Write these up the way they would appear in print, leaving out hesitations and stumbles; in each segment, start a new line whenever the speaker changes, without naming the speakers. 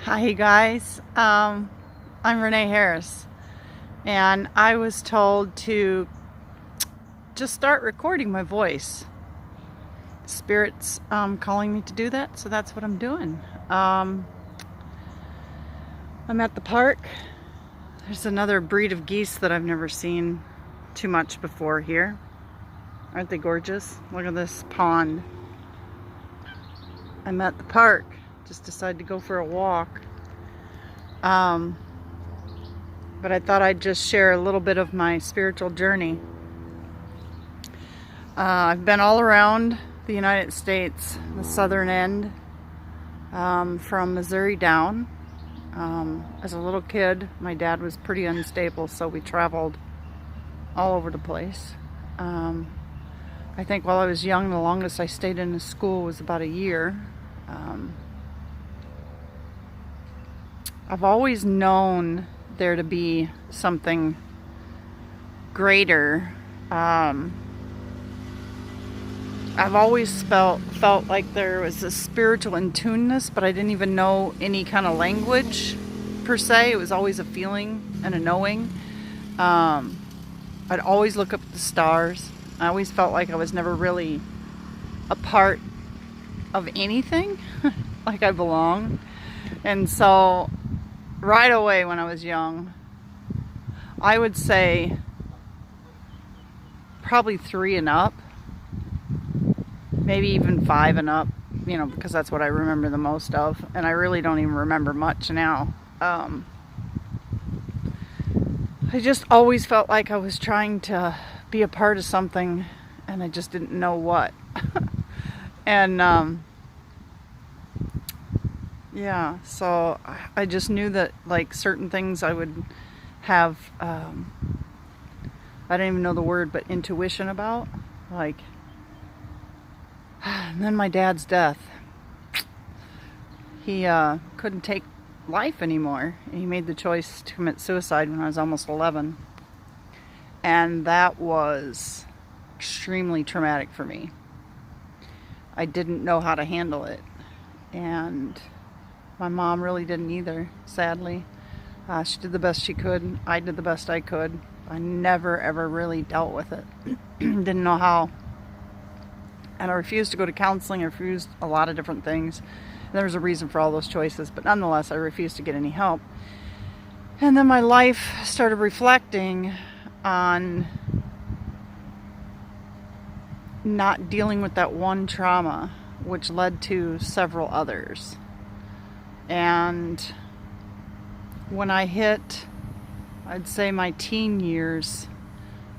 Hi guys, I'm Renee Harris, and I was told to just start recording my voice. Spirit's calling me to do that, so that's what I'm doing. I'm at the park. There's another breed of geese that I've never seen too much before here. Aren't they gorgeous? Look at this pond. I'm at the park. Just decided to go for a walk. But I thought I'd just share a little bit of my spiritual journey. I've been all around the United States, the southern end, from Missouri down. As a little kid, my dad was pretty unstable, so we traveled all over the place. I think while I was young, the longest I stayed in a school was about a year. I've always known there to be something greater. I've always felt like there was a spiritual in-tuneness, but I didn't even know any kind of language per se. It was always a feeling and a knowing. I'd always look up at the stars. I always felt like I was never really a part of anything, like I belonged. And so right away when I was young, I would say probably 3 and up, maybe even 5 and up, you know, because that's what I remember the most of, and I really don't even remember much now. I just always felt like I was trying to be a part of something, and I just didn't know what. And yeah, so I just knew that, like, certain things I would have, I don't even know the word, but intuition about. Like, and then my dad's death. He couldn't take life anymore. He made the choice to commit suicide when I was almost 11. And that was extremely traumatic for me. I didn't know how to handle it. And my mom really didn't either, sadly. She did the best she could. I did the best I could. I never, ever really dealt with it. Didn't know how. And I refused to go to counseling. I refused a lot of different things. And there was a reason for all those choices. But nonetheless, I refused to get any help. And then my life started reflecting on not dealing with that one trauma, which led to several others. And when I hit, I'd say, my teen years,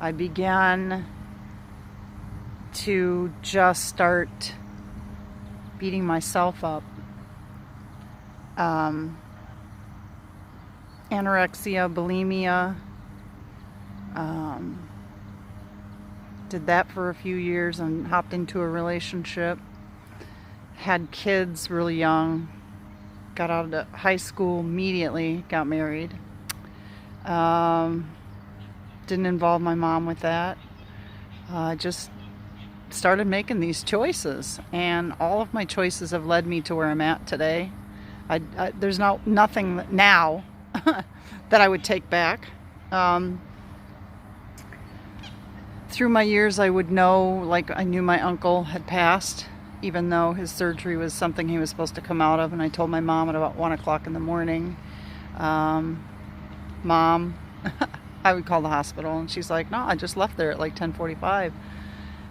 I began to just start beating myself up. Anorexia, bulimia. Did that for a few years and hopped into a relationship. Had kids really young. Got out of high school immediately, got married. Didn't involve my mom with that. Just started making these choices, and all of my choices have led me to where I'm at today. There's nothing now that I would take back. Through my years, I would know, like, I knew my uncle had passed, even though his surgery was something he was supposed to come out of. And I told my mom at about 1 o'clock in the morning, Mom, I would call the hospital. And she's like, no, I just left there at like 10:45.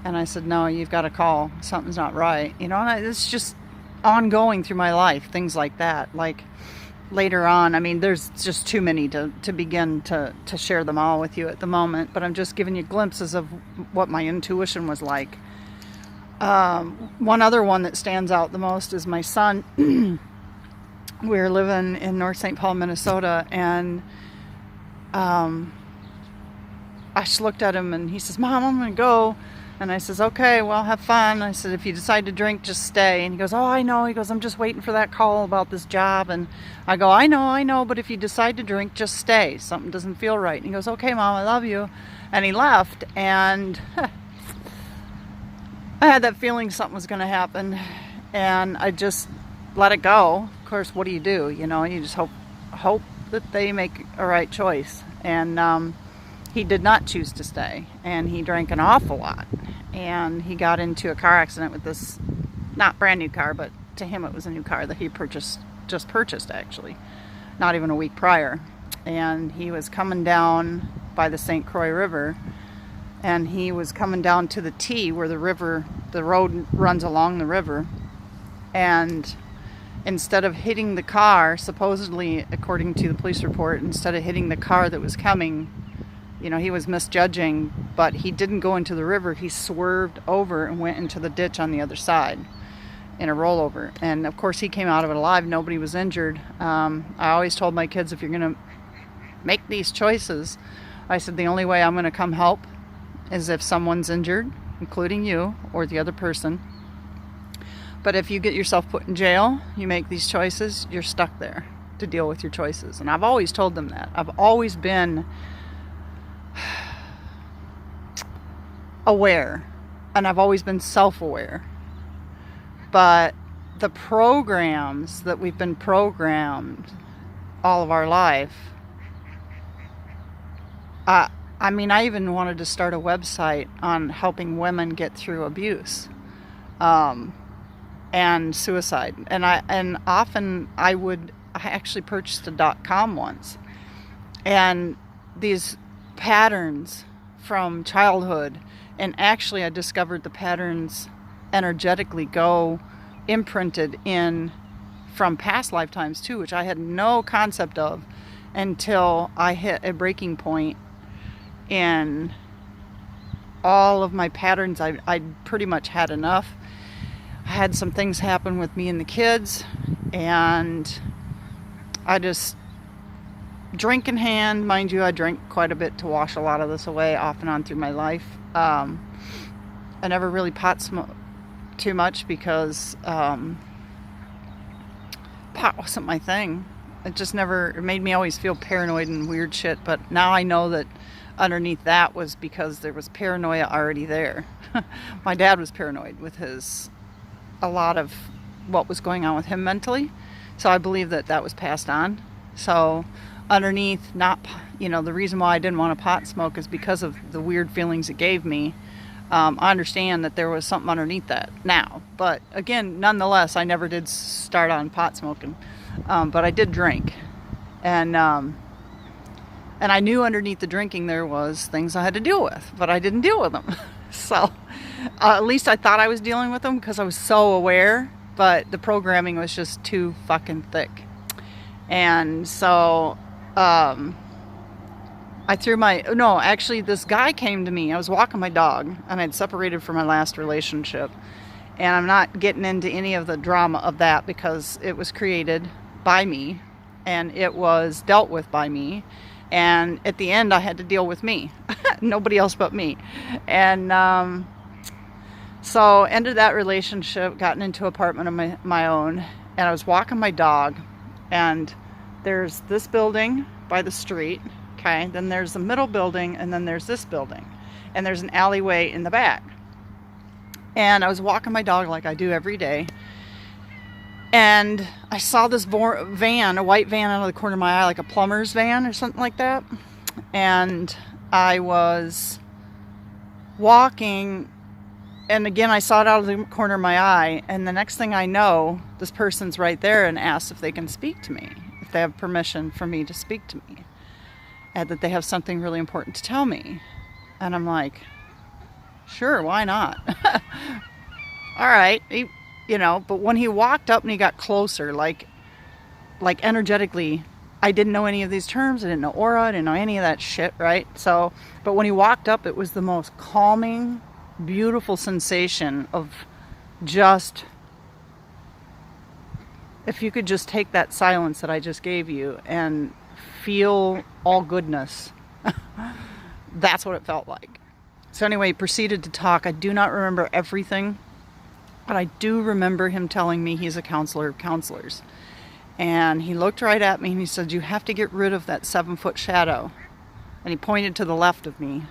And I said, no, you've got to call. Something's not right. You know, and it's just ongoing through my life, things like that. Like, later on, I mean, there's just too many to begin to share them all with you at the moment. But I'm just giving you glimpses of what my intuition was like. One other one that stands out the most is my son. We were living in North St. Paul, Minnesota, and I just looked at him, and he says, Mom, I'm going to go. And I says, okay, well, have fun. I said, if you decide to drink, just stay. And he goes, oh, I know. He goes, I'm just waiting for that call about this job. And I go, I know, but if you decide to drink, just stay. Something doesn't feel right. And he goes, okay, Mom, I love you. And he left, and I had that feeling something was going to happen. And I just let it go. Of course, what do? You know, you just hope that they make a right choice. And he did not choose to stay, and he drank an awful lot, and he got into a car accident with this not brand new car, but to him it was a new car that he just purchased actually, not even a week prior. And he was coming down by the St. Croix River, and he was coming down to the T where the road runs along the river, and instead of hitting the car, supposedly according to the police report, instead of hitting the car that was coming, you know, he was misjudging, but he didn't go into the river. He swerved over and went into the ditch on the other side in a rollover. And of course he came out of it alive. Nobody was injured. I always told my kids, if you're going to make these choices, I said, the only way I'm going to come help is if someone's injured, including you or the other person. But if you get yourself put in jail, you make these choices, you're stuck there to deal with your choices. And I've always told them that. I've always been aware, and I've always been self-aware. But the programs that we've been programmed all of our life, I mean, I even wanted to start a website on helping women get through abuse and suicide. And I actually purchased a .com once. And these patterns from childhood, and actually I discovered the patterns energetically go imprinted in from past lifetimes too, which I had no concept of until I hit a breaking point in all of my patterns. I pretty much had enough. I had some things happen with me and the kids, and I just, drink in hand, mind you, I drank quite a bit to wash a lot of this away off and on through my life. I never really pot smoked too much because pot wasn't my thing. It made me always feel paranoid and weird shit. But now I know that underneath that was because there was paranoia already there. My dad was paranoid with a lot of what was going on with him mentally. So I believe that was passed on. So underneath, the reason why I didn't want to pot smoke is because of the weird feelings it gave me. I understand that there was something underneath that now, but again, nonetheless, I never did start on pot smoking, but I did drink, and I knew underneath the drinking there was things I had to deal with, but I didn't deal with them. So at least I thought I was dealing with them because I was so aware, but the programming was just too fucking thick. And so actually this guy came to me. I was walking my dog, and I'd separated from my last relationship. And I'm not getting into any of the drama of that because it was created by me and it was dealt with by me. And at the end, I had to deal with me. Nobody else but me. And so ended that relationship, gotten into an apartment of my own, and I was walking my dog, and there's this building by the street. Okay, then there's the middle building, and then there's this building, and there's an alleyway in the back. And I was walking my dog like I do every day, and I saw this van, a white van, out of the corner of my eye, like a plumber's van or something like that. And I was walking, and again I saw it out of the corner of my eye, and the next thing I know, this person's right there and asks if they can speak to me, if they have permission for me to speak to me, and that they have something really important to tell me. And I'm like, sure, why not? All right. But when he walked up and he got closer, like energetically, I didn't know any of these terms. I didn't know aura. I didn't know any of that shit, right? So, but when he walked up, it was the most calming, beautiful sensation of just, if you could just take that silence that I just gave you and feel all goodness. That's what it felt like. So anyway, he proceeded to talk. I do not remember everything, but I do remember him telling me he's a counselor of counselors. And he looked right at me and he said, you have to get rid of that 7-foot shadow. And he pointed to the left of me,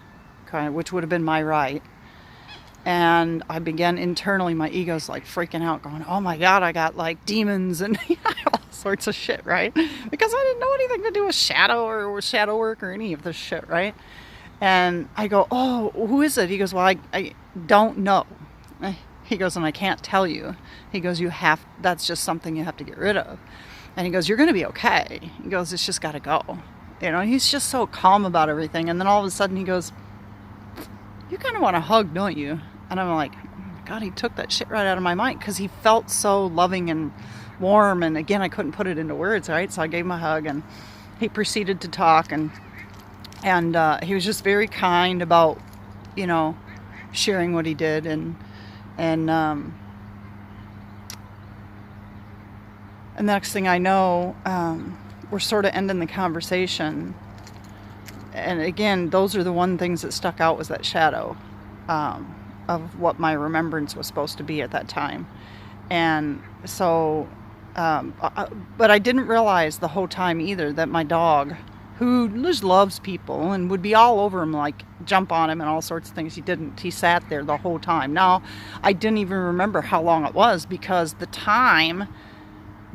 which would have been my right. And I began internally, my ego's like freaking out, going, oh my God, I got like demons and all sorts of shit, right? Because I didn't know anything to do with shadow or shadow work or any of this shit, right? And I go, oh, who is it? He goes, well, I don't know. He goes, and I can't tell you. He goes, that's just something you have to get rid of. And he goes, you're going to be okay. He goes, it's just got to go. He's just so calm about everything. And then all of a sudden he goes, you kind of want a hug, don't you? And I'm like, oh my God, he took that shit right out of my mind, because he felt so loving and warm. And again, I couldn't put it into words, right? So I gave him a hug, and he proceeded to talk, and he was just very kind about, sharing what he did. And the next thing I know, we're sort of ending the conversation. And again, those are the one things that stuck out, was that shadow of what my remembrance was supposed to be at that time. And so, but I didn't realize the whole time either that my dog, who just loves people and would be all over him, like jump on him and all sorts of things, he didn't. He sat there the whole time. Now, I didn't even remember how long it was, because the time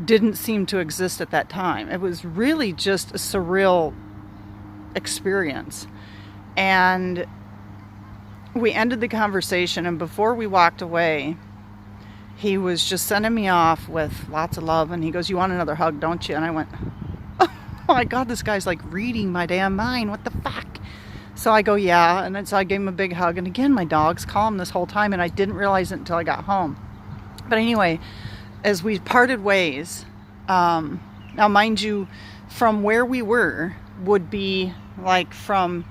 didn't seem to exist at that time. It was really just a surreal experience. And we ended the conversation, and before we walked away, he was just sending me off with lots of love, and he goes, you want another hug, don't you? And I went, oh my God, this guy's like reading my damn mind. What the fuck? So I go, yeah. And then so I gave him a big hug, and again, my dog's calm this whole time, and I didn't realize it until I got home. But anyway, as we parted ways, now mind you, from where we were would be like from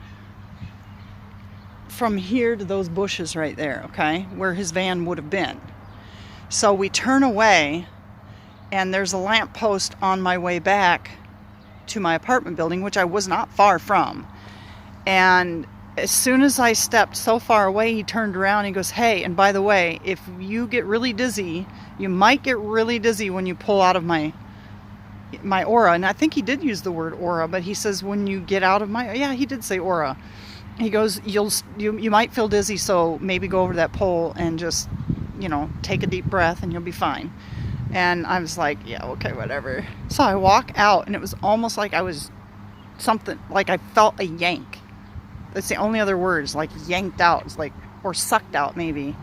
here to those bushes right there, okay, where his van would have been. So we turn away, and there's a lamppost on my way back to my apartment building, which I was not far from. And as soon as I stepped so far away, he turned around and he goes, hey, and by the way, if you get really dizzy, you might get really dizzy when you pull out of my aura. And I think he did use the word aura, but he says when you get out of yeah, he did say aura. He goes, you might feel dizzy, so maybe go over to that pole and just, take a deep breath and you'll be fine. And I was like, yeah, okay, whatever. So I walk out, and it was almost like I was something, like I felt a yank. That's the only other words, like yanked out. It's like, or sucked out maybe.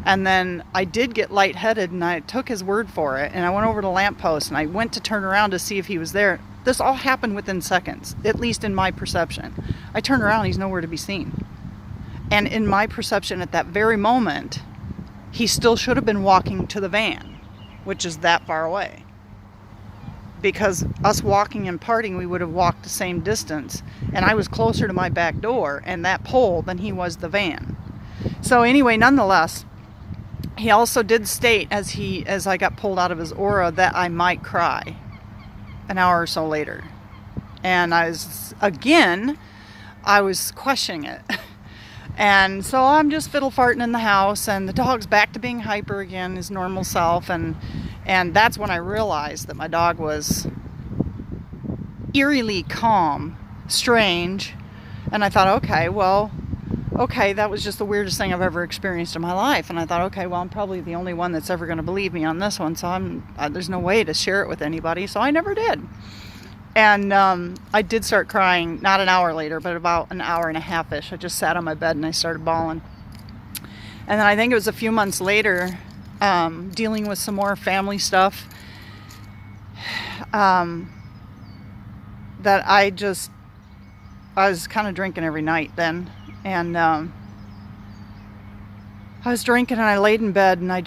And then I did get lightheaded, and I took his word for it, and I went over to the lamppost, and I went to turn around to see if he was there. This all happened within seconds, at least in my perception. I turn around, he's nowhere to be seen. And in my perception at that very moment, he still should have been walking to the van, which is that far away. Because us walking and parting, we would have walked the same distance, and I was closer to my back door and that pole than he was the van. So anyway, nonetheless, he also did state as I got pulled out of his aura that I might cry an hour or so later. And I was questioning it. And so I'm just fiddle farting in the house, and the dog's back to being hyper again, his normal self. And that's when I realized that my dog was eerily calm, strange. And I thought, okay, that was just the weirdest thing I've ever experienced in my life. And I thought, okay, well, I'm probably the only one that's ever going to believe me on this one. So there's no way to share it with anybody. So I never did. And I did start crying, not an hour later, but about an hour and a half-ish. I just sat on my bed and I started bawling. And then I think it was a few months later, dealing with some more family stuff, that I was kind of drinking every night then. And I was drinking, and I laid in bed, and I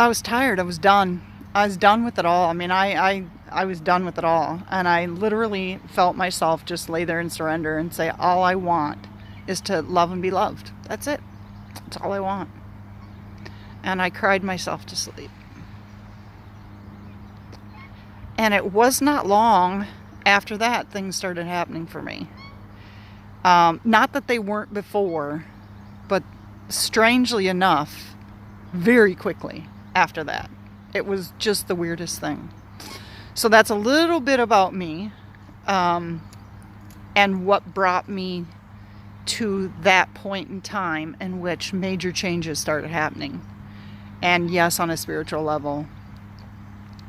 was tired. I was done. I was done with it all. I mean, I was done with it all. And I literally felt myself just lay there and surrender and say, all I want is to love and be loved. That's it. That's all I want. And I cried myself to sleep. And it was not long after that things started happening for me. Not that they weren't before, but strangely enough, very quickly after that. It was just the weirdest thing. So that's a little bit about me, and what brought me to that point in time in which major changes started happening. And yes, on a spiritual level.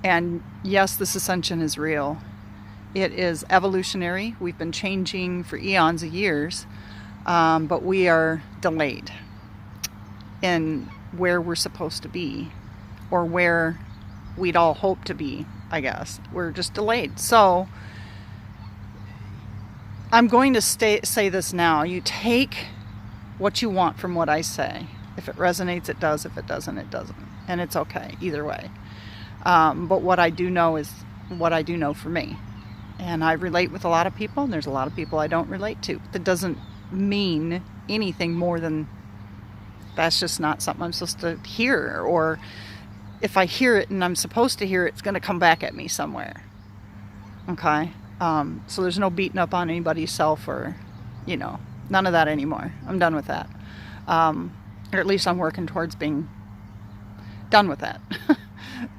And yes, this ascension is real. It is evolutionary. We've been changing for eons of years, but we are delayed in where we're supposed to be, or where we'd all hope to be, I guess. We're just delayed. So I'm going to say this now. You take what you want from what I say. If it resonates, it does. If it doesn't, it doesn't. And it's okay either way. But what I do know is what I do know for me. And I relate with a lot of people, and there's a lot of people I don't relate to. That doesn't mean anything more than that's just not something I'm supposed to hear. Or if I hear it and I'm supposed to hear it, it's going to come back at me somewhere. Okay? So there's no beating up on anybody's self, or, none of that anymore. I'm done with that. Or at least I'm working towards being done with that.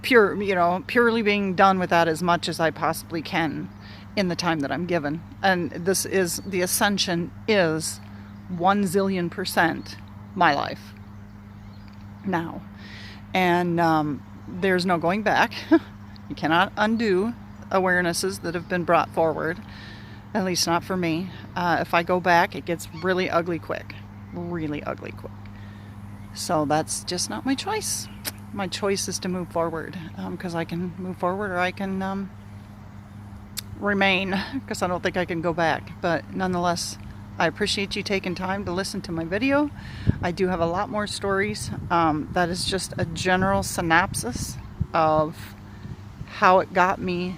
Purely being done with that as much as I possibly can in the time that I'm given. And the ascension is 1,000,000,000% my life now. And there's no going back. You cannot undo awarenesses that have been brought forward, at least not for me. If I go back, it gets really ugly quick. Really ugly quick. So that's just not my choice. My choice is to move forward, because I can move forward, or I can remain, because I don't think I can go back. But nonetheless, I appreciate you taking time to listen to my video. I do have a lot more stories. That is just a general synopsis of how it got me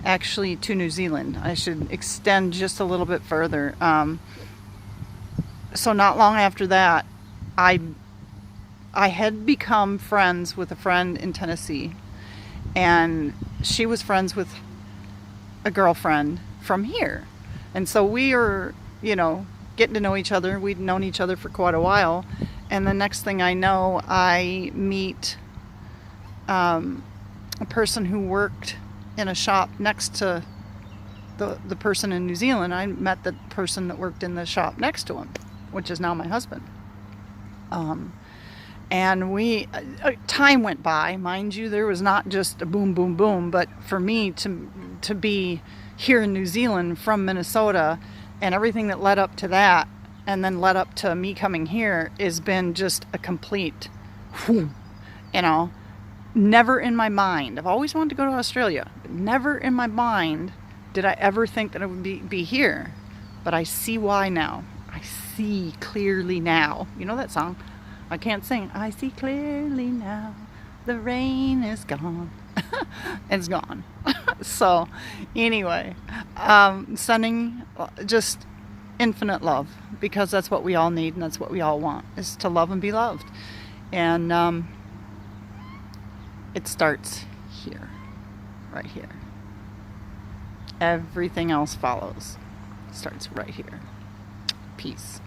actually to New Zealand. I should extend just a little bit further. So not long after that, I had become friends with a friend in Tennessee, and she was friends with a girlfriend from here. And so we were, getting to know each other. We'd known each other for quite a while. And the next thing I know, I meet a person who worked in a shop next to the person in New Zealand. I met the person that worked in the shop next to him, which is now my husband. And time went by, mind you. There was not just a boom, boom, boom, but for me to be here in New Zealand from Minnesota, and everything that led up to that, and then led up to me coming here, has been just a complete, never in my mind. I've always wanted to go to Australia, but never in my mind did I ever think that it would be here. But I see why now. I see clearly now. You know that song? I can't sing. I see clearly now. The rain is gone. It's gone. So, anyway, sending just infinite love, because that's what we all need, and that's what we all want, is to love and be loved. And it starts here, right here. Everything else follows. It starts right here. Peace.